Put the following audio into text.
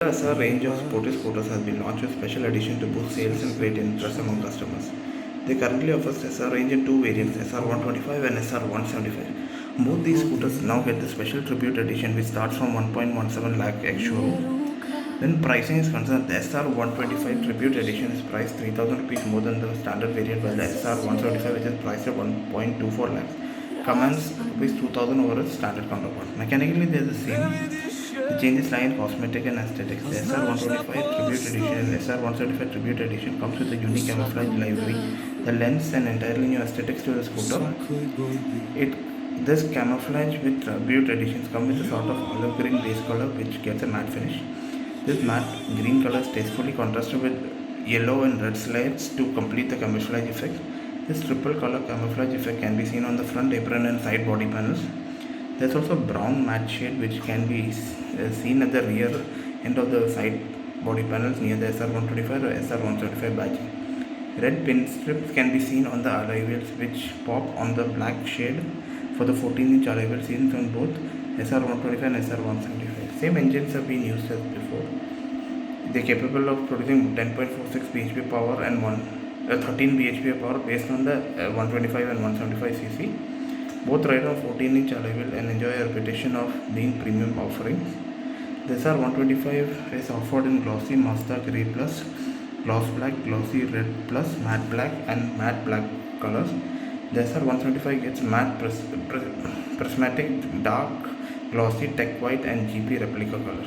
A range of sporty scooters has been launched with special edition to boost sales and create interest among customers. They currently offer SR range in two variants, SR125 and SR175. Both these scooters now get the special tribute edition which starts from 1.17 lakh ex-showroom. When pricing is concerned, the SR125 tribute edition is priced 3000 rupees more than the standard variant, while the SR175, which is priced at 1.24 lakhs, commands rupees 2000 over its standard counterpart. Mechanically, they are the same. The changes lie in cosmetic and aesthetics. The SR125 Tribute Edition and SR175 Tribute Edition comes with a unique camouflage livery that lends an entirely new aesthetics to the scooter. This camouflage with Tribute Editions come with a sort of olive green base color which gets a matte finish. This matte green color is tastefully contrasted with yellow and red slides to complete the camouflage effect. This triple color camouflage effect can be seen on the front apron and side body panels. There's also brown matte shade which can be seen at the rear end of the side body panels near the SR125 or SR175 badging. Red pin strips can be seen on the alloy wheels which pop on the black shade for the 14-inch alloy wheels seen on both SR125 and SR175. Same engines have been used as before. They're capable of producing 10.46 bhp power and 13 bhp power based on the 125 and 175cc. Both ride on 14-inch alloy wheel and enjoy a reputation of being premium offerings. The SR125 is offered in glossy Mazda Grey Plus, gloss black, glossy red plus, matte black and matte black colors. The SR175 gets matte prismatic, dark, glossy tech white and GP replica color.